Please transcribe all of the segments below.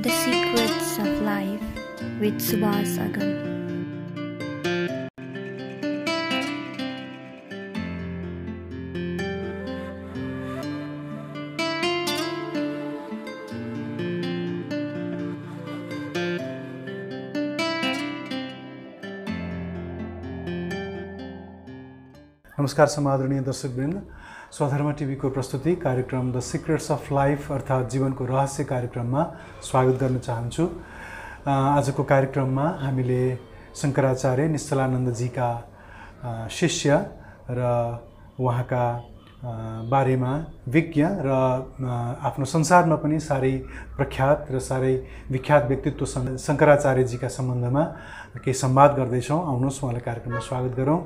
The Secrets of Life with Subhas Agam. नमस्कार समादरणीय दर्शकवृन्द, स्वधर्म TV को प्रस्तुति कार्यक्रम द सिक्रेट्स अफ लाइफ अर्थात् जीवनको रहस्य कार्यक्रममा स्वागत गर्न चाहन्छु। आजको कार्यक्रममा हामीले शङ्कराचार्य निश्चलानन्दजीका शिष्य र उहाँका बारेमा विज्ञ र आफ्नो संसारमा पनि साह्रै प्रख्यात र साह्रै विख्यात व्यक्तित्व शङ्कराचार्यजीका सम्बन्धमा केही संवाद गर्दैछौँ। आउनुहोस् उहाँलाई कार्यक्रममा स्वागत गरौँ।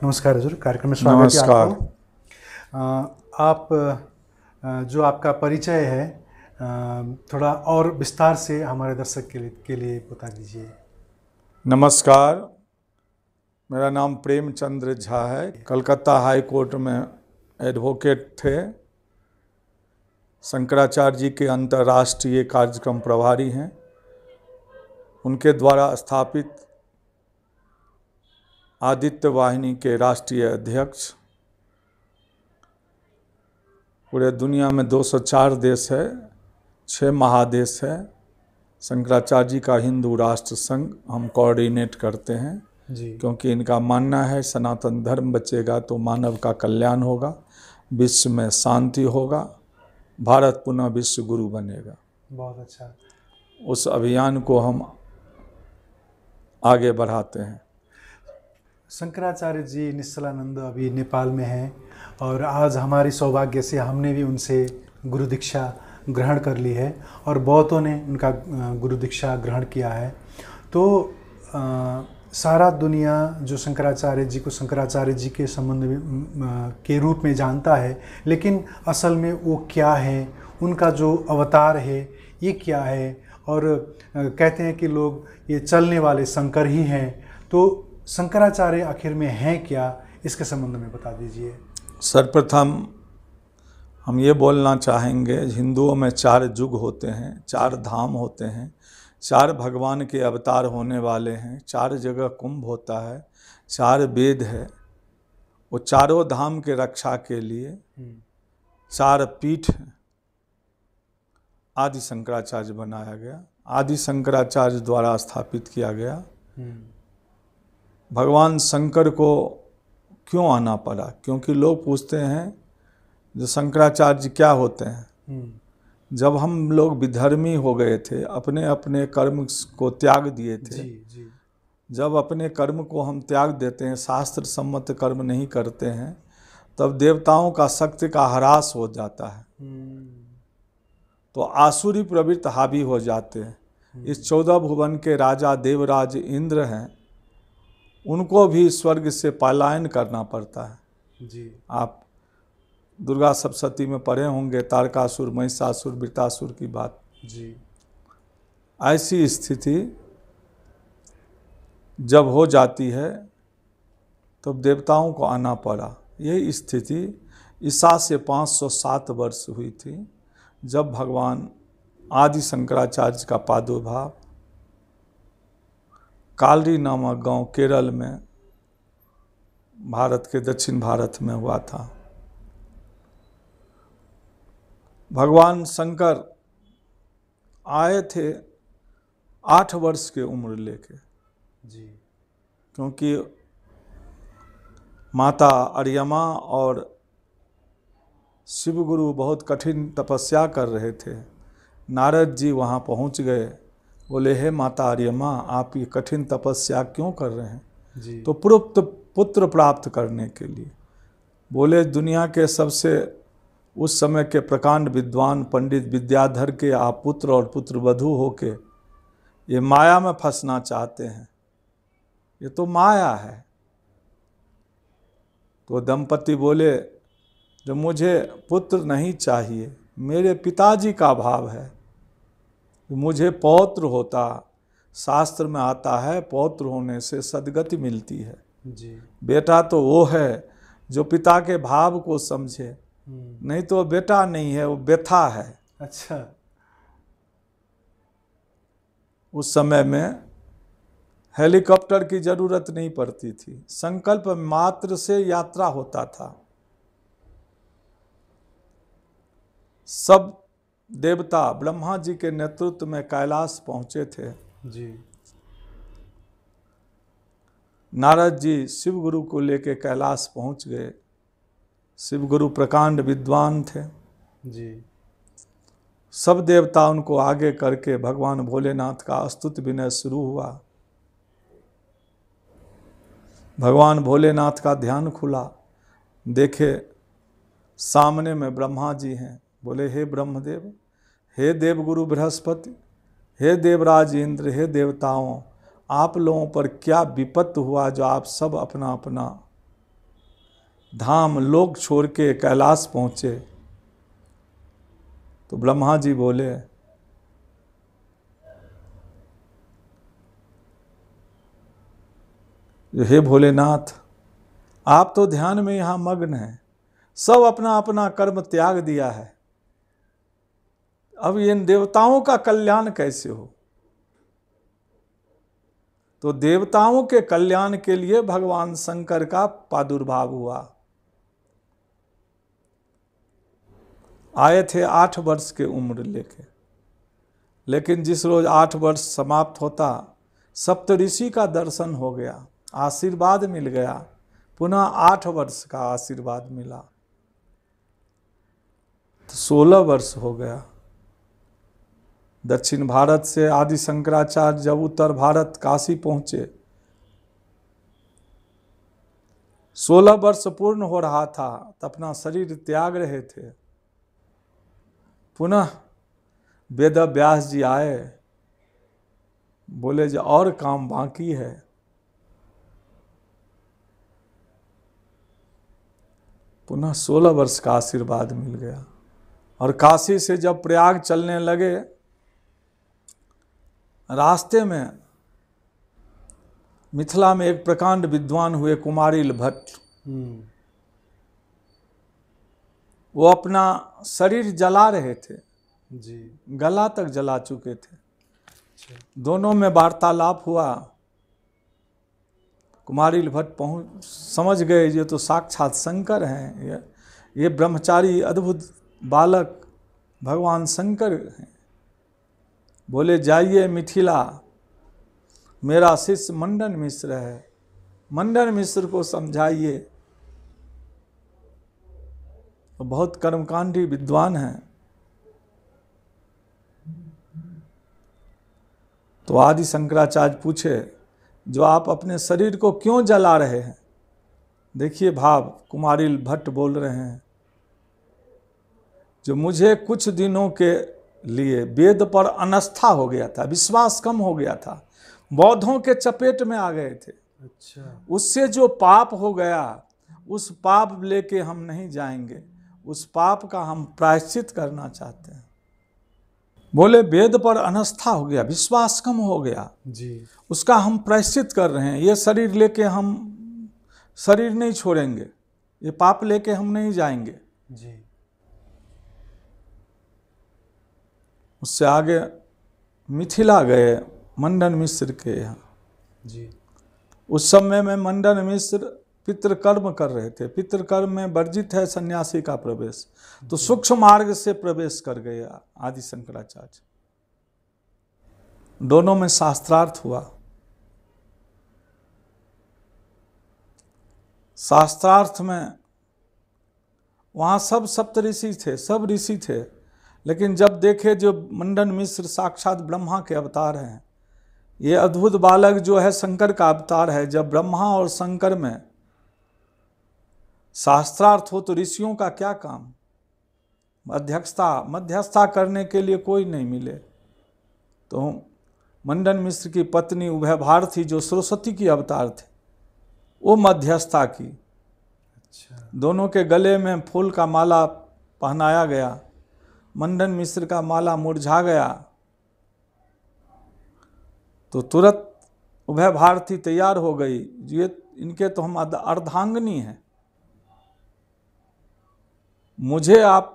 नमस्कार हजुर, कार्यक्रम में स्वागत है आपको। आप जो आपका परिचय है थोड़ा और विस्तार से हमारे दर्शक के लिए बता दीजिए। नमस्कार, मेरा नाम प्रेमचंद्र झा है। कलकत्ता हाई कोर्ट में एडवोकेट थे। शंकराचार्य जी के अंतर्राष्ट्रीय कार्यक्रम प्रभारी हैं। उनके द्वारा स्थापित आदित्य वाहिनी के राष्ट्रीय अध्यक्ष। पूरे दुनिया में 204 देश है, 6 महादेश है। शंकराचार्य जी का हिंदू राष्ट्र संघ हम कोऑर्डिनेट करते हैं जी, क्योंकि इनका मानना है सनातन धर्म बचेगा तो मानव का कल्याण होगा, विश्व में शांति होगा, भारत पुनः विश्व गुरु बनेगा। बहुत अच्छा। उस अभियान को हम आगे बढ़ाते हैं। शंकराचार्य जी निश्चलानंद अभी नेपाल में हैं और आज हमारी सौभाग्य से हमने भी उनसे गुरु दीक्षा ग्रहण कर ली है और बहुतों ने उनका गुरु दीक्षा ग्रहण किया है। तो सारा दुनिया जो शंकराचार्य जी को शंकराचार्य जी के संबंध में के रूप में जानता है, लेकिन असल में वो क्या है, उनका जो अवतार है ये क्या है। और कहते हैं कि लोग ये चलने वाले शंकर ही हैं। तो शंकराचार्य आखिर में हैं क्या, इसके संबंध में बता दीजिए। सर्वप्रथम हम ये बोलना चाहेंगे, हिंदुओं में 4 युग होते हैं, 4 धाम होते हैं, 4 भगवान के अवतार होने वाले हैं, 4 जगह कुंभ होता है, 4 वेद है। वो चारों धाम के रक्षा के लिए 4 पीठ आदि शंकराचार्य बनाया गया, आदि शंकराचार्य द्वारा स्थापित किया गया। भगवान शंकर को क्यों आना पड़ा? क्योंकि लोग पूछते हैं जो शंकराचार्य जी क्या होते हैं। जब हम लोग विधर्मी हो गए थे, अपने अपने कर्म को त्याग दिए थे जी। जब अपने कर्म को हम त्याग देते हैं, शास्त्र सम्मत कर्म नहीं करते हैं, तब देवताओं का शक्ति का ह्रास हो जाता है। तो आसुरी प्रवृत्ति हावी हो जाते हैं। इस 14 भुवन के राजा देवराज इंद्र हैं, उनको भी स्वर्ग से पलायन करना पड़ता है जी। आप दुर्गा सप्तशती में पढ़े होंगे, तारकासुर, महिषासुर, वृत्रासुर की बात जी। ऐसी स्थिति जब हो जाती है तो देवताओं को आना पड़ा। यही स्थिति ईसा से 507 वर्ष हुई थी, जब भगवान आदि शंकराचार्य का प्रादुर्भाव कालरी नामक गांव केरल में, भारत के दक्षिण भारत में हुआ था। भगवान शंकर आए थे 8 वर्ष के उम्र लेके जी, क्योंकि माता अर्यमा और शिवगुरु बहुत कठिन तपस्या कर रहे थे। नारद जी वहाँ पहुँच गए, बोले हे माता अर्यमा, आप ये कठिन तपस्या क्यों कर रहे हैं जी? तो पुत्र प्राप्त करने के लिए। बोले दुनिया के सबसे उस समय के प्रकांड विद्वान पंडित विद्याधर के आप पुत्र और पुत्रवधू होके ये माया में फंसना चाहते हैं, ये तो माया है। तो दंपति बोले जो मुझे पुत्र नहीं चाहिए, मेरे पिताजी का भाव है, मुझे पौत्र होता। शास्त्र में आता है पौत्र होने से सद्गति मिलती है जी। बेटा तो वो है जो पिता के भाव को समझे, नहीं तो बेटा नहीं है, वो व्यथा है। अच्छा। उस समय में हेलीकॉप्टर की जरूरत नहीं पड़ती थी, संकल्प मात्र से यात्रा होता था। सब देवता ब्रह्मा जी के नेतृत्व में कैलाश पहुंचे थे। जी। नारद जी शिव गुरु को लेकर कैलाश पहुंच गए। शिव गुरु प्रकांड विद्वान थे। जी। सब देवता उनको आगे करके भगवान भोलेनाथ का स्तुति विनय शुरू हुआ। भगवान भोलेनाथ का ध्यान खुला, देखे सामने में ब्रह्मा जी हैं। बोले, हे ब्रह्मदेव, हे देवगुरु बृहस्पति, हे देवराज इंद्र, हे देवताओं, आप लोगों पर क्या विपत्ति हुआ जो आप सब अपना अपना धाम लोक छोड़ के कैलाश पहुँचे। तो ब्रह्मा जी बोले, हे भोलेनाथ, आप तो ध्यान में यहाँ मग्न हैं, सब अपना अपना कर्म त्याग दिया है, अब इन देवताओं का कल्याण कैसे हो। तो देवताओं के कल्याण के लिए भगवान शंकर का प्रादुर्भाव हुआ। आए थे 8 वर्ष के उम्र लेके, लेकिन जिस रोज 8 वर्ष समाप्त होता, सप्तऋषि का दर्शन हो गया, आशीर्वाद मिल गया, पुनः 8 वर्ष का आशीर्वाद मिला, तो 16 वर्ष हो गया। दक्षिण भारत से आदि शंकराचार्य जब उत्तर भारत काशी पहुंचे, 16 वर्ष पूर्ण हो रहा था, तो अपना शरीर त्याग रहे थे। पुनः वेद व्यास जी आए, बोले जो और काम बाकी है। पुनः 16 वर्ष का आशीर्वाद मिल गया। और काशी से जब प्रयाग चलने लगे, रास्ते में मिथिला में एक प्रकांड विद्वान हुए कुमारिल भट्ट। वो अपना शरीर जला रहे थे जी। गला तक जला चुके थे। दोनों में वार्तालाप हुआ। कुमारिल भट्ट समझ गए ये तो साक्षात शंकर हैं, ये ब्रह्मचारी अद्भुत बालक भगवान शंकर हैं। बोले, जाइए मिथिला, मेरा शिष्य मंडन मिश्र है, मंडन मिश्र को समझाइए, तो बहुत कर्मकांडी विद्वान हैं। तो आदि शंकराचार्य पूछे, जो आप अपने शरीर को क्यों जला रहे हैं। देखिए भाव, कुमारिल भट्ट बोल रहे हैं, जो मुझे कुछ दिनों के लिए वेद पर अनास्था हो गया था, विश्वास कम हो गया था, बौद्धों के चपेट में आ गए थे। अच्छा। उससे जो पाप हो गया, उस पाप लेके हम नहीं जाएंगे, उस पाप का हम प्रायश्चित करना चाहते हैं। बोले, वेद पर अनास्था हो गया, विश्वास कम हो गया जी, उसका हम प्रायश्चित कर रहे हैं। ये शरीर लेके हम शरीर नहीं छोड़ेंगे, ये पाप लेके हम नहीं जाएंगे। जी। उससे आगे मिथिला गए मंडन मिश्र के यहाँ। जी। उस समय में मंडन मिश्र पितृकर्म कर रहे थे। पितृकर्म में वर्जित है सन्यासी का प्रवेश, तो सूक्ष्म मार्ग से प्रवेश कर गए आदि शंकराचार्य। दोनों में शास्त्रार्थ हुआ। शास्त्रार्थ में वहाँ सब सप्तऋषि थे, सब ऋषि थे, लेकिन जब देखे जो मंडन मिश्र साक्षात ब्रह्मा के अवतार हैं, ये अद्भुत बालक जो है शंकर का अवतार है। जब ब्रह्मा और शंकर में शास्त्रार्थ हो तो ऋषियों का क्या काम। मध्यस्थता करने के लिए कोई नहीं मिले, तो मंडन मिश्र की पत्नी उभय भारती जो सरस्वती की अवतार थे, वो मध्यस्थता की। अच्छा। दोनों के गले में फूल का माला पहनाया गया। मंडन मिश्र का माला मुरझा गया, तो तुरंत उभय भारती तैयार हो गई, ये इनके तो हम अर्धांगिनी हैं, मुझे आप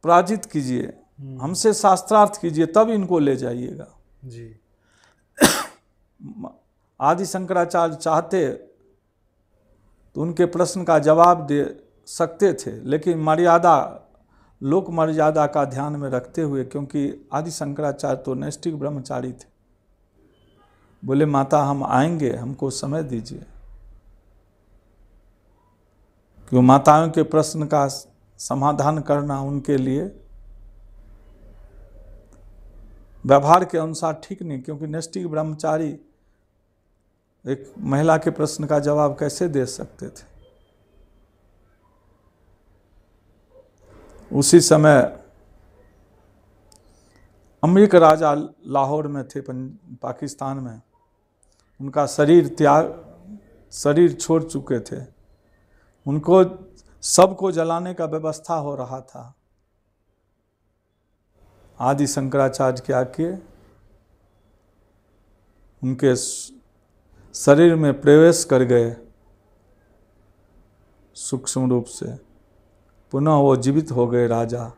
पराजित कीजिए। हमसे शास्त्रार्थ कीजिए तब इनको ले जाइएगा। जी। आदि शंकराचार्य चाहते तो उनके प्रश्न का जवाब दे सकते थे, लेकिन मर्यादा, लोक मर्यादा का ध्यान में रखते हुए, क्योंकि आदि शंकराचार्य तो नैष्ठिक ब्रह्मचारी थे, बोले माता हम आएंगे, हमको समय दीजिए। क्यों माताओं के प्रश्न का समाधान करना उनके लिए व्यवहार के अनुसार ठीक नहीं, क्योंकि नैष्ठिक ब्रह्मचारी एक महिला के प्रश्न का जवाब कैसे दे सकते थे। उसी समय अमरीक राजा लाहौर में थे, पाकिस्तान में। उनका शरीर छोड़ चुके थे, उनको सबको जलाने का व्यवस्था हो रहा था। आदि शंकराचार्य क्या किए, उनके शरीर में प्रवेश कर गए सूक्ष्म रूप से, पुनः वो जीवित हो गए राजा।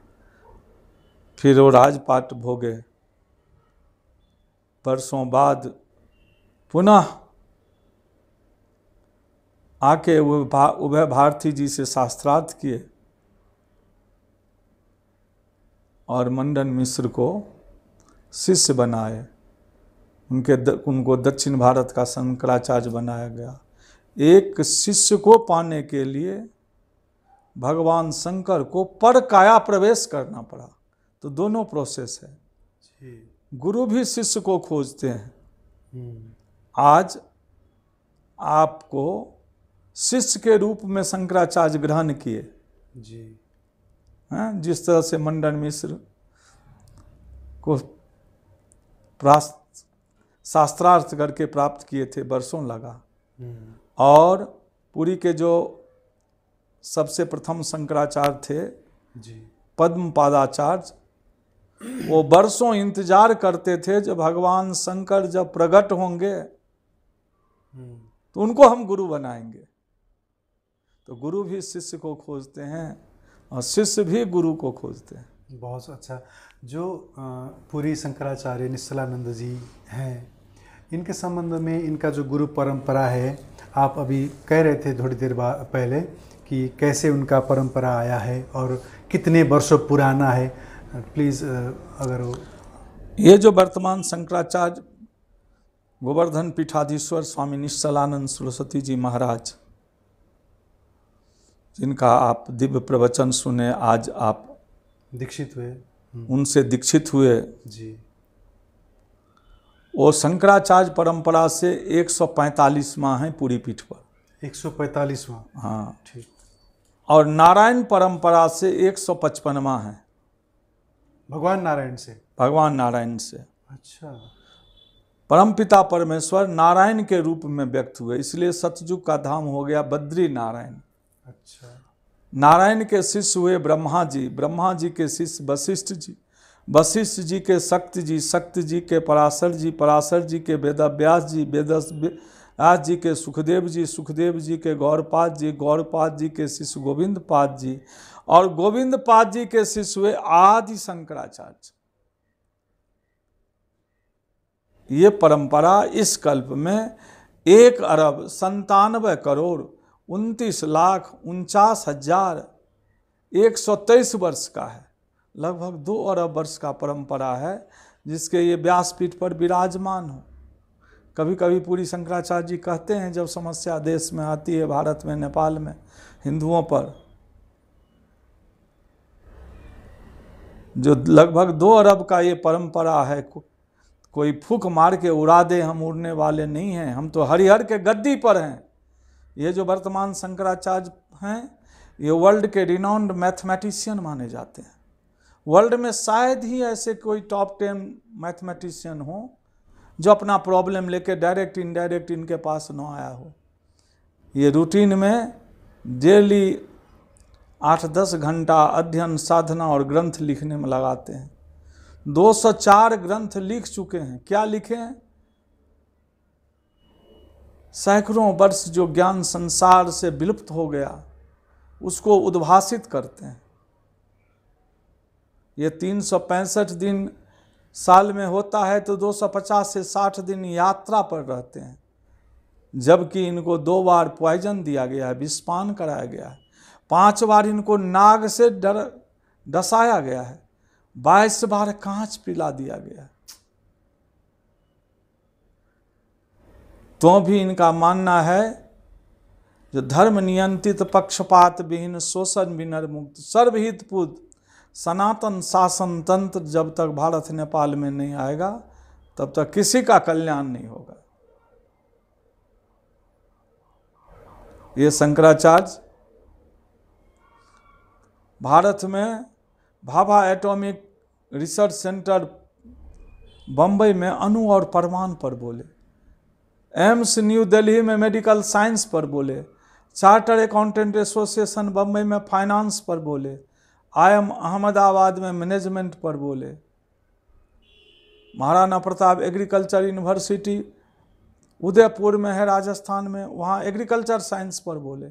फिर वो राजपाट भोगे, वर्षों बाद पुनः आके उभय भारती जी से शास्त्रार्थ किए और मंडन मिश्र को शिष्य बनाए। उनको दक्षिण भारत का शंकराचार्य बनाया गया। एक शिष्य को पाने के लिए भगवान शंकर को पर काया प्रवेश करना पड़ा। तो दोनों प्रोसेस है। गुरु भी शिष्य को खोजते हैं। आज आपको शिष्य के रूप में शंकराचार्य ग्रहण किए जी, हैं, जिस तरह से मंडन मिश्र को शास्त्रार्थ करके प्राप्त किए थे, वर्षों लगा। और पुरी के जो सबसे प्रथम शंकराचार्य थे जी, पद्मपादाचार्य, वो वर्षों इंतजार करते थे जब भगवान शंकर जब प्रकट होंगे तो उनको हम गुरु बनाएंगे। तो गुरु भी शिष्य को खोजते हैं और शिष्य भी गुरु को खोजते हैं। बहुत अच्छा। जो पुरी शंकराचार्य निश्चलानंद जी हैं, इनके संबंध में इनका जो गुरु परंपरा है, आप अभी कह रहे थे थोड़ी देर पहले कि कैसे उनका परंपरा आया है और कितने वर्षों पुराना है। प्लीज़ अगर वो ये जो वर्तमान शंकराचार्य गोवर्धन पीठाधीश्वर स्वामी निश्चलानंद सरस्वती जी महाराज, जिनका आप दिव्य प्रवचन सुने, आज आप दीक्षित हुए, उनसे दीक्षित हुए जी, वो शंकराचार्य परंपरा से 145वां है पूरी पीठ पर। 145वां, हाँ ठीक। और नारायण परंपरा से 155वां है, भगवान नारायण से। भगवान नारायण से। अच्छा। परमपिता परमेश्वर नारायण के रूप में व्यक्त हुए, इसलिए सतयुग का धाम हो गया बद्री नारायण। अच्छा। नारायण के शिष्य हुए ब्रह्मा जी, ब्रह्मा जी के शिष्य वशिष्ठ जी, वशिष्ठ जी के शक्ति जी, शक्ति जी के पराशर जी, पराशर जी के वेदव्यास जी, वेदव्यास जी के सुखदेव जी, सुखदेव जी के गौरपाद जी, गौरपाद जी के शिष्य गोविंद पाद जी, और गोविंद पाद जी के शिष्य हुए आदि शंकराचार्य। ये परंपरा इस कल्प में 1,97,49,49,123 वर्ष का है, लगभग 2 अरब वर्ष का परंपरा है, जिसके ये व्यासपीठ पर विराजमान हो। कभी कभी पूरी शंकराचार्य जी कहते हैं, जब समस्या देश में आती है, भारत में, नेपाल में, हिंदुओं पर, जो लगभग 2 अरब का ये परंपरा है, कोई फूक मार के उड़ा दे, हम उड़ने वाले नहीं हैं, हम तो हरिहर के गद्दी पर हैं। ये जो वर्तमान शंकराचार्य हैं, ये वर्ल्ड के रिनाउंड मैथमेटिशियन माने जाते हैं। वर्ल्ड में शायद ही ऐसे कोई टॉप 10 मैथमेटिशियन हो जो अपना प्रॉब्लम लेके डायरेक्ट इनडायरेक्ट इनके पास न आया हो। ये रूटीन में डेली 8-10 घंटा अध्ययन, साधना और ग्रंथ लिखने में लगाते हैं। 204 ग्रंथ लिख चुके हैं। क्या लिखे हैं? सैकड़ों वर्ष जो ज्ञान संसार से विलुप्त हो गया, उसको उद्भासित करते हैं। ये 365 दिन साल में होता है तो 250 से 60 दिन यात्रा पर रहते हैं, जबकि इनको 2 बार पॉइजन दिया गया है, विषपान कराया गया है, 5 बार इनको नाग से डसाया गया है, 22 बार कांच पिला दिया गया है। तो भी इनका मानना है जो धर्म नियंत्रित पक्षपात विहीन शोषण विनर मुक्त सर्वहित पूत सनातन शासन तंत्र जब तक भारत नेपाल में नहीं आएगा तब तक किसी का कल्याण नहीं होगा। ये शंकराचार्य भारत में Bhabha atomic research centre Bombay में अणु और परमाणु पर बोले, एम्स न्यू दिल्ली में मेडिकल साइंस पर बोले, चार्टर अकाउंटेंट एसोसिएशन बम्बई में फाइनेंस पर बोले, IIM अहमदाबाद में मैनेजमेंट पर बोले, महाराणा प्रताप एग्रीकल्चर यूनिवर्सिटी उदयपुर में है राजस्थान में, वहाँ एग्रीकल्चर साइंस पर बोले,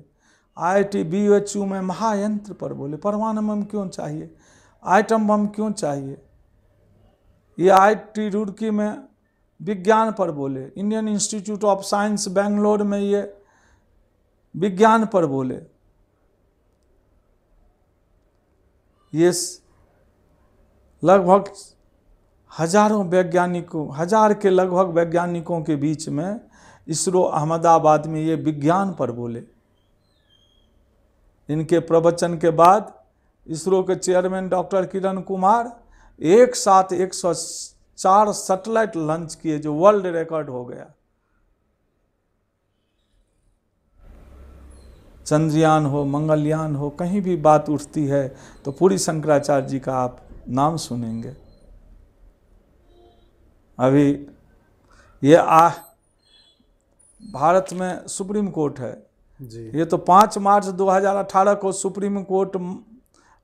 IIT BUHU में महायंत्र पर बोले। परमाणु बम क्यों चाहिए, आइटम बम क्यों चाहिए, ये IIT रुड़की में विज्ञान पर बोले, Indian institute of science Bangalore में ये विज्ञान पर बोले। ये लगभग हजारों वैज्ञानिकों, 1000 के लगभग वैज्ञानिकों के बीच में इसरो अहमदाबाद में ये विज्ञान पर बोले। इनके प्रवचन के बाद इसरो के चेयरमैन डॉक्टर किरण कुमार एक साथ 104 सैटेलाइट लॉन्च किए, जो वर्ल्ड रिकॉर्ड हो गया। चंद्रयान हो, मंगलयान हो, कहीं भी बात उठती है तो पूरी शंकराचार्य जी का आप नाम सुनेंगे। अभी ये भारत में सुप्रीम कोर्ट है जी। ये तो 5 मार्च 2018 को सुप्रीम कोर्ट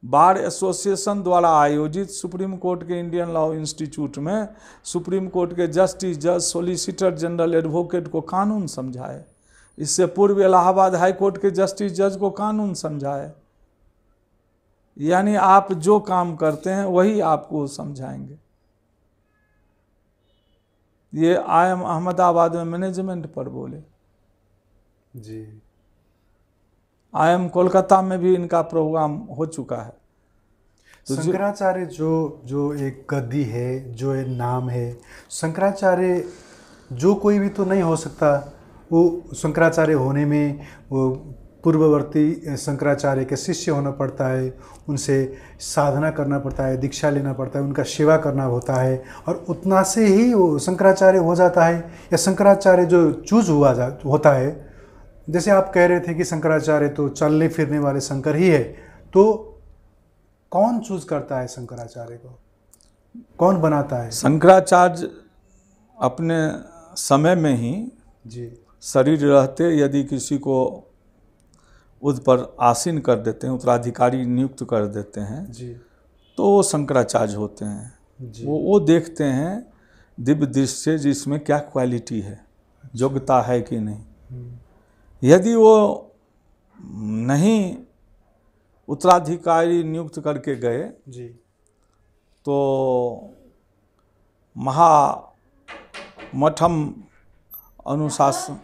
बार एसोसिएशन द्वारा आयोजित सुप्रीम कोर्ट के इंडियन लॉ इंस्टीट्यूट में सुप्रीम कोर्ट के जस्टिस, जज, सॉलिसिटर जनरल, एडवोकेट को कानून समझाए। इससे पूर्व इलाहाबाद हाई कोर्ट के जस्टिस, जज को कानून समझाए। यानी आप जो काम करते हैं वही आपको समझाएंगे। ये IIM अहमदाबाद में मैनेजमेंट पर बोले जी। IIM कोलकाता में भी इनका प्रोग्राम हो चुका है। तो शंकराचार्य जो एक गद्दी है, जो एक नाम है, शंकराचार्य जो कोई भी तो नहीं हो सकता। वो शंकराचार्य होने में वो पूर्ववर्ती शंकराचार्य के शिष्य होना पड़ता है, उनसे साधना करना पड़ता है, दीक्षा लेना पड़ता है, उनका सेवा करना होता है, और उतना से ही वो शंकराचार्य हो जाता है। या शंकराचार्य जो चूज होता है, जैसे आप कह रहे थे कि शंकराचार्य तो चलने फिरने वाले शंकर ही है, तो कौन चूज करता है शंकराचार्य को, कौन बनाता है? शंकराचार्य अपने समय में ही जी शरीर रहते यदि किसी को उस पर आसीन कर देते हैं, उत्तराधिकारी नियुक्त कर देते हैं जी, तो वो शंकराचार्य होते हैं जी। वो देखते हैं दिव्य दृष्टि से जिसमें क्या क्वालिटी है, योग्यता है कि नहीं। यदि वो नहीं उत्तराधिकारी नियुक्त करके गए जी तो महामठम अनुशासन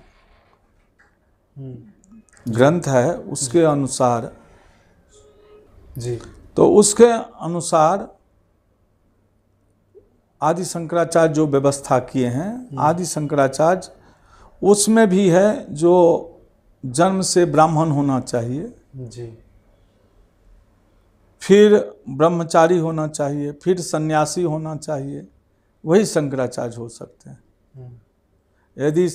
ग्रंथ है उसके अनुसार जी, तो उसके अनुसार आदि शंकराचार्य जो व्यवस्था किए हैं, आदि शंकराचार्य उसमें भी है जो जन्म से ब्राह्मण होना चाहिए, जी, फिर ब्रह्मचारी होना चाहिए, फिर सन्यासी होना चाहिए, वही शंकराचार्य हो सकते हैं। यदि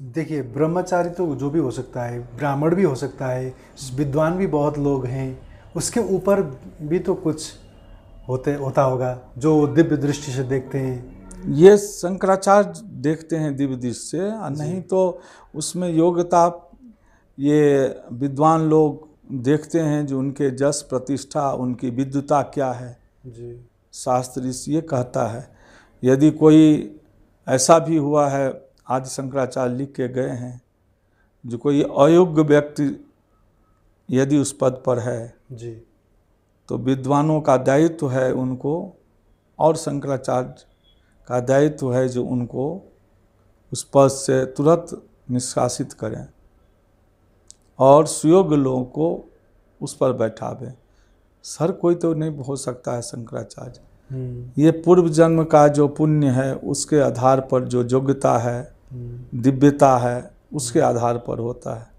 देखिए ब्रह्मचारी तो जो भी हो सकता है, ब्राह्मण भी हो सकता है, विद्वान भी बहुत लोग हैं, उसके ऊपर भी तो कुछ होता होगा जो दिव्य दृष्टि से देखते हैं। ये शंकराचार्य देखते हैं दिव्य दृष्टि से, और नहीं तो उसमें योग्यता ये विद्वान लोग देखते हैं जो उनके जस प्रतिष्ठा, उनकी विद्वता क्या है। जी, शास्त्र ये कहता है यदि कोई ऐसा भी हुआ है, आदि शंकराचार्य लिख के गए हैं, जो कोई अयोग्य व्यक्ति यदि उस पद पर है जी, तो विद्वानों का दायित्व है उनको, और शंकराचार्य का दायित्व है जो उनको उस पद से तुरंत निष्कासित करें और सुयोग्य लोगों को उस पर बैठावें। हर कोई तो नहीं हो सकता है शंकराचार्य। ये पूर्व जन्म का जो पुण्य है उसके आधार पर जो योग्यता है, दिव्यता है, उसके आधार पर होता है।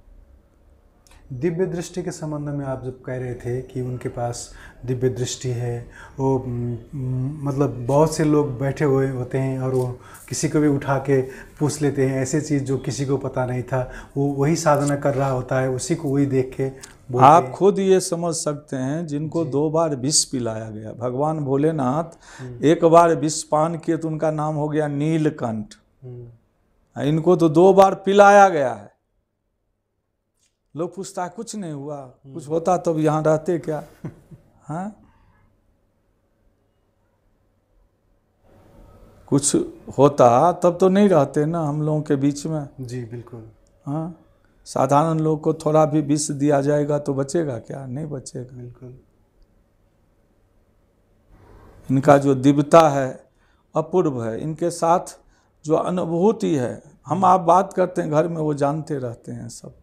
दिव्य दृष्टि के संबंध में आप जब कह रहे थे कि उनके पास दिव्य दृष्टि है, वो मतलब बहुत से लोग बैठे हुए होते हैं और वो किसी को भी उठा के पूछ लेते हैं, ऐसी चीज़ जो किसी को पता नहीं था, वो वही साधना कर रहा होता है, उसी को वही देख के आप खुद ये समझ सकते हैं। जिनको 2 बार विष पिलाया गया, भगवान भोलेनाथ एक बार विष पान किए तो उनका नाम हो गया नीलकंठ। इनको तो 2 बार पिलाया गया है। लोग पूछता है कुछ नहीं हुआ, कुछ होता तब यहाँ रहते क्या? हाँ, कुछ होता तब तो नहीं रहते ना हम लोगों के बीच में। जी बिल्कुल। हाँ, साधारण लोग को थोड़ा भी विष दिया जाएगा तो बचेगा क्या? नहीं बचेगा। बिल्कुल। इनका जो दिव्यता है अपूर्व है। इनके साथ जो अनुभूति है, हम आप बात करते हैं घर में, वो जानते रहते हैं सब,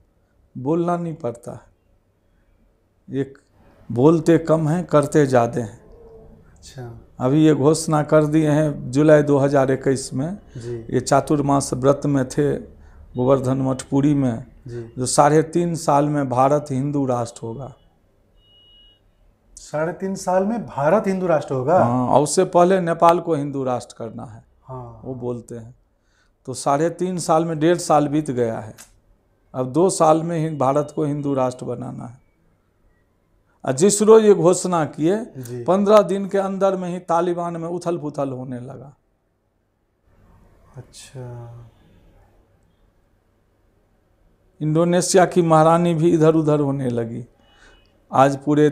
बोलना नहीं पड़ता है। एक बोलते कम हैं, करते ज़्यादा हैं। अच्छा। अभी ये घोषणा कर दिए हैं जुलाई 2021 में जी। ये चातुर्मास व्रत में थे गोवर्धन मठ पुरी में जी। जो 3.5 साल में भारत हिंदू राष्ट्र होगा। 3.5 साल में भारत हिंदू राष्ट्र होगा? हाँ, और उससे पहले नेपाल को हिंदू राष्ट्र करना है। हाँ, वो बोलते हैं। तो 3.5 साल में 1.5 साल बीत गया है। अब 2 साल में ही भारत को हिंदू राष्ट्र बनाना है। और जिस रोज ये घोषणा किए 15 दिन के अंदर में ही तालिबान में उथल पुथल होने लगा। अच्छा। इंडोनेशिया की महारानी भी इधर उधर होने लगी। आज पूरे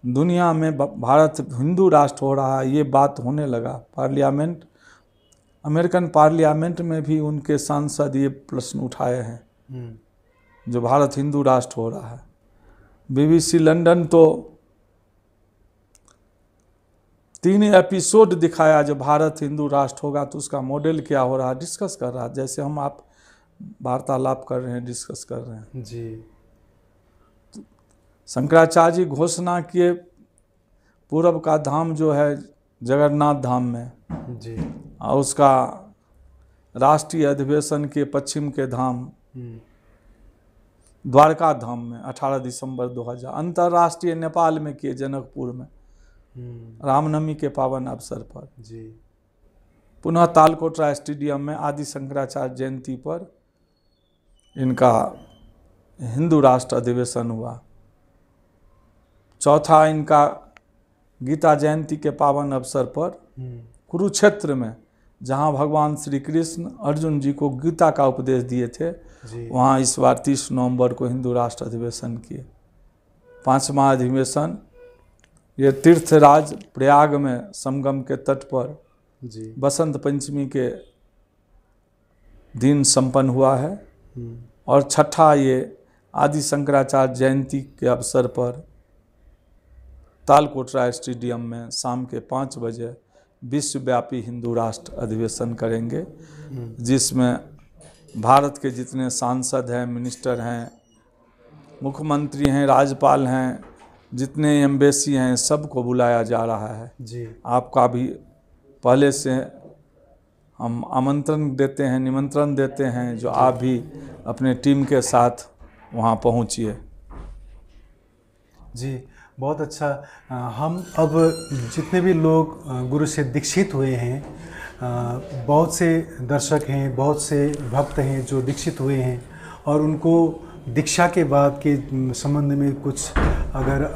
दुनिया में भारत हिंदू राष्ट्र हो रहा है, ये बात होने लगा। पार्लियामेंट, अमेरिकन पार्लियामेंट में भी उनके सांसद ये प्रश्न उठाए हैं जो भारत हिंदू राष्ट्र हो रहा है। BBC लंदन तो 3 एपिसोड दिखाया जो भारत हिंदू राष्ट्र होगा तो उसका मॉडल क्या हो रहा है डिस्कस कर रहा है, जैसे हम आप वार्तालाप कर रहे हैं, डिस्कस कर रहे हैं। जी। शंकराचार्य जी घोषणा किए पूर्व का धाम जो है जगन्नाथ धाम में जी, और उसका राष्ट्रीय अधिवेशन के पश्चिम के धाम द्वारका धाम में 18 दिसंबर 2000, अंतर्राष्ट्रीय नेपाल में किए जनकपुर में रामनवमी के पावन अवसर पर। जी। पुनः तालकोटरा स्टेडियम में आदि शंकराचार्य जयंती पर इनका हिंदू राष्ट्र अधिवेशन हुआ। चौथा इनका गीता जयंती के पावन अवसर पर कुरुक्षेत्र में, जहां भगवान श्री कृष्ण अर्जुन जी को गीता का उपदेश दिए थे, वहां इस बार 30 नवंबर को हिंदू राष्ट्र अधिवेशन किए। 5वां अधिवेशन ये तीर्थराज प्रयाग में संगम के तट पर बसंत पंचमी के दिन संपन्न हुआ है। और छठा ये आदि शंकराचार्य जयंती के अवसर पर तालकोटरा स्टेडियम में शाम के 5 बजे विश्वव्यापी हिंदू राष्ट्र अधिवेशन करेंगे, जिसमें भारत के जितने सांसद हैं, मिनिस्टर हैं, मुख्यमंत्री हैं, राज्यपाल हैं, जितने एम्बेसी हैं, सबको बुलाया जा रहा है। जी। आपका भी पहले से हम आमंत्रण देते हैं, निमंत्रण देते हैं, जो आप भी अपने टीम के साथ वहाँ पहुँचिए। जी, बहुत अच्छा। हम अब जितने भी लोग गुरु से दीक्षित हुए हैं, बहुत से दर्शक हैं, बहुत से भक्त हैं जो दीक्षित हुए हैं, और उनको दीक्षा के बाद के संबंध में कुछ अगर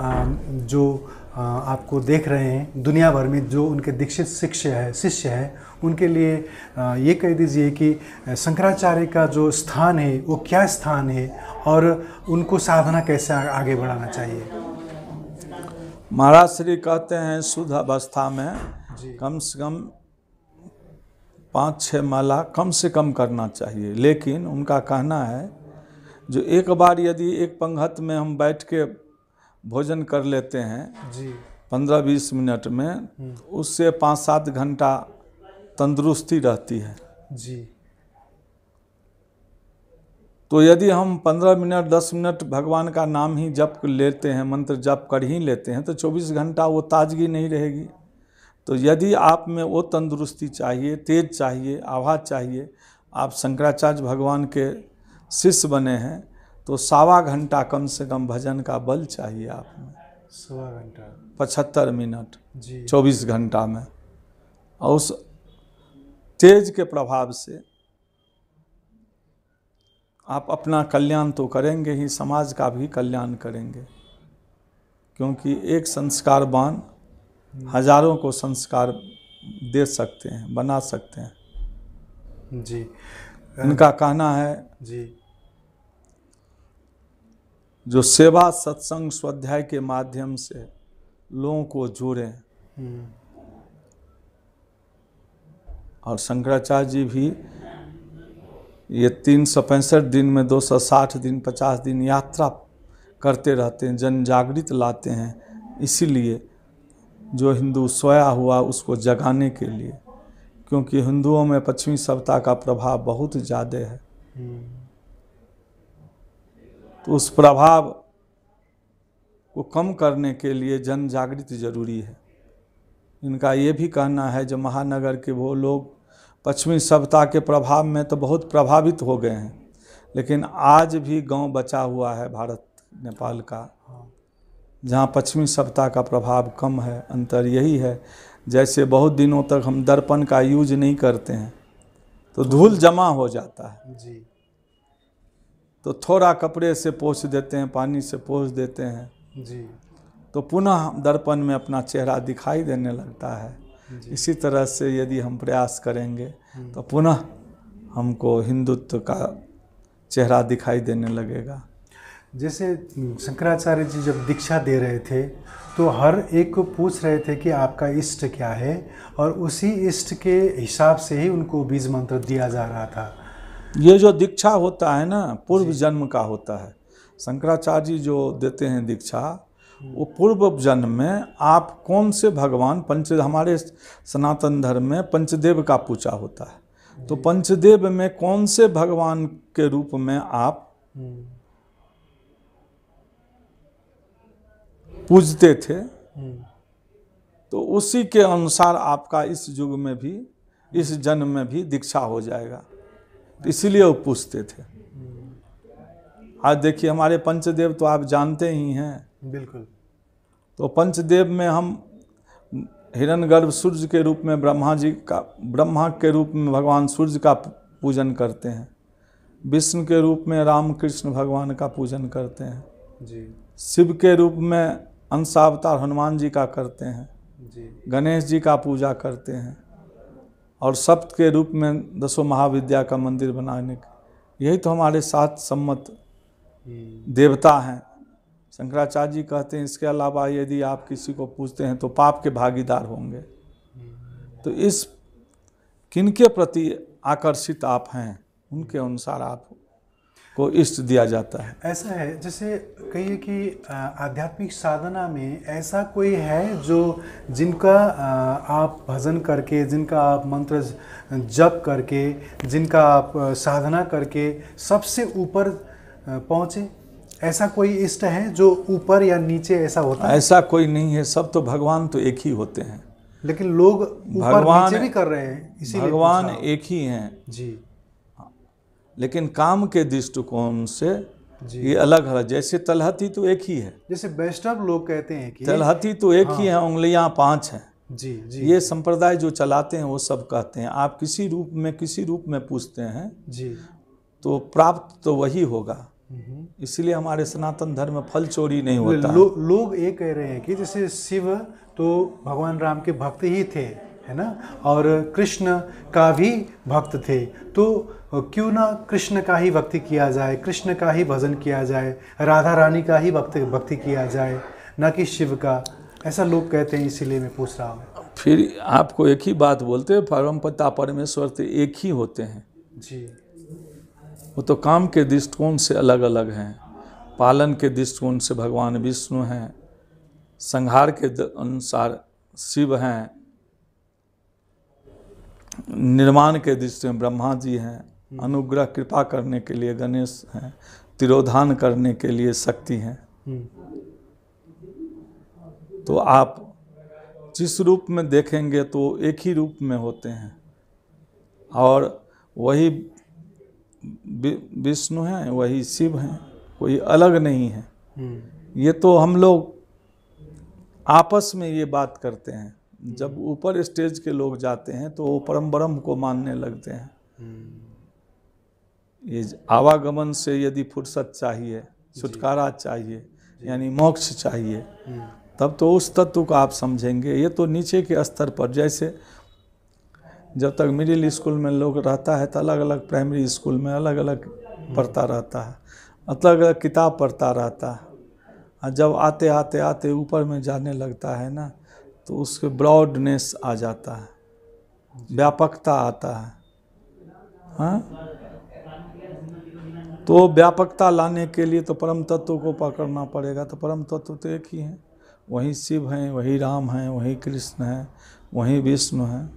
जो आपको देख रहे हैं दुनिया भर में जो उनके दीक्षित शिष्य है उनके लिए ये कह दीजिए कि शंकराचार्य का जो स्थान है वो क्या स्थान है और उनको साधना कैसे आगे बढ़ाना चाहिए। महाराज श्री कहते हैं शुद्ध अवस्था में कम से कम 5-6 माला कम से कम करना चाहिए, लेकिन उनका कहना है जो एक बार यदि एक पंगत में हम बैठ के भोजन कर लेते हैं जी 15-20 मिनट में, उससे 5-7 घंटा तंदुरुस्ती रहती है। जी तो यदि हम 15 मिनट 10 मिनट भगवान का नाम ही जप लेते हैं, मंत्र जप कर ही लेते हैं, तो 24 घंटा वो ताजगी नहीं रहेगी। तो यदि आप में वो तंदुरुस्ती चाहिए, तेज चाहिए, आवाज़ चाहिए, आप शंकराचार्य भगवान के शिष्य बने हैं, तो 1.25 घंटा कम से कम भजन का बल चाहिए आप में। 1.25 घंटा 75 मिनट जी 24 घंटा में। और उस तेज के प्रभाव से आप अपना कल्याण तो करेंगे ही, समाज का भी कल्याण करेंगे, क्योंकि एक संस्कारवान हजारों को संस्कार दे सकते हैं, बना सकते हैं। जी इनका कहना है जी जो सेवा सत्संग स्वाध्याय के माध्यम से लोगों को जोड़ें, और शंकराचार्य जी भी ये 365 दिन में 260 दिन 50 दिन यात्रा करते रहते हैं, जन जागृत लाते हैं, इसीलिए जो हिंदू सोया हुआ उसको जगाने के लिए, क्योंकि हिंदुओं में पश्चिमी सभ्यता का प्रभाव बहुत ज़्यादा है। तो उस प्रभाव को कम करने के लिए जन जागृति जरूरी है। इनका ये भी कहना है जो महानगर के वो लोग पश्चिमी सभ्यता के प्रभाव में तो बहुत प्रभावित हो गए हैं, लेकिन आज भी गांव बचा हुआ है भारत नेपाल का, जहाँ पश्चिमी सभ्यता का प्रभाव कम है। अंतर यही है, जैसे बहुत दिनों तक हम दर्पण का यूज नहीं करते हैं तो धूल जमा हो जाता है जी तो थोड़ा कपड़े से पोंछ देते हैं, पानी से पोंछ देते हैं, जी तो पुनः दर्पण में अपना चेहरा दिखाई देने लगता है। इसी तरह से यदि हम प्रयास करेंगे तो पुनः हमको हिंदुत्व का चेहरा दिखाई देने लगेगा। जैसे शंकराचार्य जी जब दीक्षा दे रहे थे तो हर एक को पूछ रहे थे कि आपका इष्ट क्या है, और उसी इष्ट के हिसाब से ही उनको बीज मंत्र दिया जा रहा था। ये जो दीक्षा होता है ना, पूर्व जन्म का होता है। शंकराचार्य जी जो देते हैं दीक्षा, वो पूर्व जन्म में आप कौन से भगवान हमारे सनातन धर्म में पंचदेव का पूजा होता है, तो पंचदेव में कौन से भगवान के रूप में आप पूजते थे, तो उसी के अनुसार आपका इस युग में भी, इस जन्म में भी दीक्षा हो जाएगा। तो इसीलिए वो पूछते थे। आज देखिए हमारे पंचदेव तो आप जानते ही हैं। बिल्कुल। तो पंचदेव में हम हिरण्यगर्भ सूर्य के रूप में ब्रह्मा के रूप में भगवान सूर्य का पूजन करते हैं, विष्णु के रूप में राम कृष्ण भगवान का पूजन करते हैं जी, शिव के रूप में अंशावतार हनुमान जी का करते हैं जी, गणेश जी का पूजा करते हैं, और सप्त के रूप में 10 महाविद्या का मंदिर बनाने के, यही तो हमारे 7 सम्मत देवता हैं। शंकराचार्य जी कहते हैं इसके अलावा यदि आप किसी को पूछते हैं तो पाप के भागीदार होंगे। तो इस किनके प्रति आकर्षित आप हैं, उनके अनुसार आपको इष्ट दिया जाता है। ऐसा है जैसे कहिए कि आध्यात्मिक साधना में ऐसा कोई है जो जिनका आप भजन करके, जिनका आप मंत्र जप करके, जिनका आप साधना करके सबसे ऊपर पहुँचे, ऐसा कोई इष्ट है जो ऊपर या नीचे ऐसा होता है? ऐसा कोई नहीं है, सब तो भगवान तो एक ही होते हैं, लेकिन लोग ऊपर नीचे भी कर रहे हैं, इसीलिए भगवान एक ही हैं जी, लेकिन काम के दृष्टिकोण से ये अलग है। जैसे तलहटी तो एक ही है, जैसे वैष्णव लोग कहते हैं कि तलहटी तो एक ही है, उंगलियां 5 हैं। जी जी, ये संप्रदाय जो चलाते हैं वो सब कहते हैं आप किसी रूप में पूछते हैं जी, तो प्राप्त तो वही होगा। इसलिए हमारे सनातन धर्म में फल चोरी नहीं होता। लोग ये कह रहे हैं कि जैसे शिव तो भगवान राम के भक्त ही थे, है ना, और कृष्ण का भी भक्त थे, तो क्यों ना कृष्ण का ही भक्ति किया जाए, कृष्ण का ही भजन किया जाए, राधा रानी का ही भक्ति किया जाए, ना कि शिव का। ऐसा लोग कहते हैं, इसीलिए मैं पूछ रहा हूँ। फिर आपको एक ही बात बोलते हैं, परमपिता परमेश्वर तो एक ही होते हैं जी, वो तो काम के दृष्टिकोण से अलग अलग हैं। पालन के दृष्टिकोण से भगवान विष्णु हैं, संहार के अनुसार शिव हैं, निर्माण के दृष्टि में ब्रह्मा जी हैं, अनुग्रह कृपा करने के लिए गणेश हैं, तिरोधान करने के लिए शक्ति हैं। तो आप जिस रूप में देखेंगे तो एक ही रूप में होते हैं, और वही विष्णु हैं, वही शिव हैं, कोई अलग नहीं है। ये तो हम लोग आपस में ये बात करते हैं। जब ऊपर स्टेज के लोग जाते हैं तो वो परम ब्रह्म को मानने लगते हैं। ये आवागमन से यदि फुर्सत चाहिए, छुटकारा चाहिए, यानी मोक्ष चाहिए, तब तो उस तत्व को आप समझेंगे। ये तो नीचे के स्तर पर, जैसे जब तक मिडिल स्कूल में लोग रहता है तो अलग अलग, प्राइमरी स्कूल में अलग अलग पढ़ता रहता है, अलग अलग किताब पढ़ता रहता है, और जब आते आते आते ऊपर में जाने लगता है ना, तो उसके ब्रॉडनेस आ जाता है, व्यापकता आता है। हाँ, तो व्यापकता लाने के लिए तो परम तत्व को पकड़ना पड़ेगा। तो परम तत्व तो एक ही है, वही शिव हैं, वही राम हैं, वही कृष्ण हैं, वही विष्णु हैं।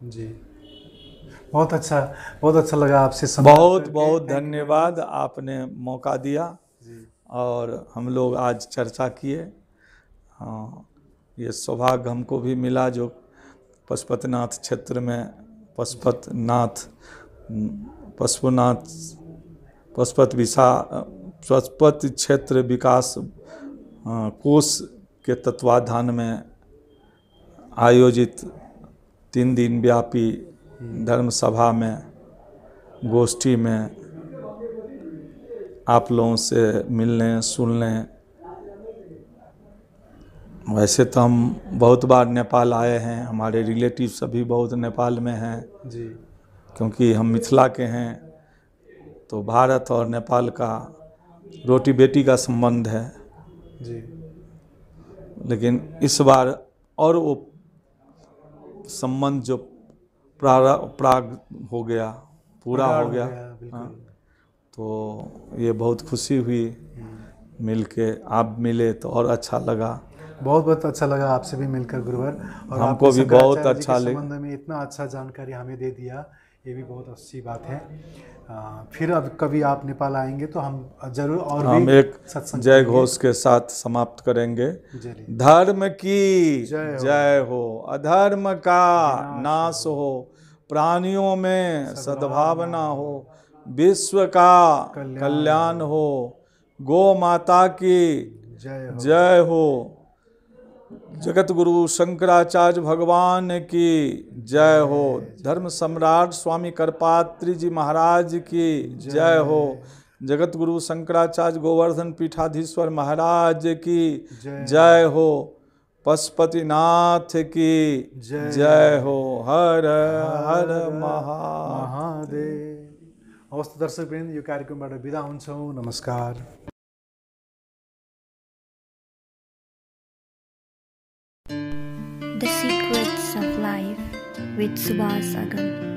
जी, बहुत अच्छा लगा आपसे। बहुत बहुत धन्यवाद, आपने मौका दिया और हम लोग आज चर्चा किए। हाँ, ये सौभाग्य हमको भी मिला जो पशुपतिनाथ क्षेत्र में पशुपति क्षेत्र विकास कोष के तत्वाधान में आयोजित 3 दिन व्यापी धर्म सभा में, गोष्ठी में आप लोगों से मिलने सुनने। वैसे तो हम बहुत बार नेपाल आए हैं, हमारे रिलेटिव सभी बहुत नेपाल में हैं जी, क्योंकि हम मिथिला के हैं, तो भारत और नेपाल का रोटी बेटी का संबंध है जी। लेकिन इस बार और वो संबंध जो प्राग हो गया, पूरा हो गया। हाँ, तो ये बहुत खुशी हुई मिलके, आप मिले तो और अच्छा लगा। बहुत अच्छा लगा आपसे भी मिलकर गुरुवर, और हमको भी बहुत अच्छा लगा। संबंध में इतना अच्छा जानकारी हमें दे दिया, ये भी बहुत अच्छी बात है। फिर अब कभी आप नेपाल आएंगे तो हम जरूर और हम भी एक जय घोष के साथ समाप्त करेंगे। धर्म की जय हो, अधर्म का नाश हो, प्राणियों में सद्भावना हो, विश्व का कल्याण हो, गौ माता की जय हो, जगत गुरु शंकराचार्य भगवान की जय हो, धर्म सम्राट स्वामी करपात्री जी महाराज की जय हो, जगत गुरु शंकराचार्य गोवर्धन पीठाधीश्वर महाराज की जय हो, पशुपतिनाथ की जय हो। हर हर महादेव। हवस् दर्शकवृन्द, यो कार्यक्रमबाट बिदा हुन्छौँ। नमस्कार। The Secrets of Life with Subhas Agam.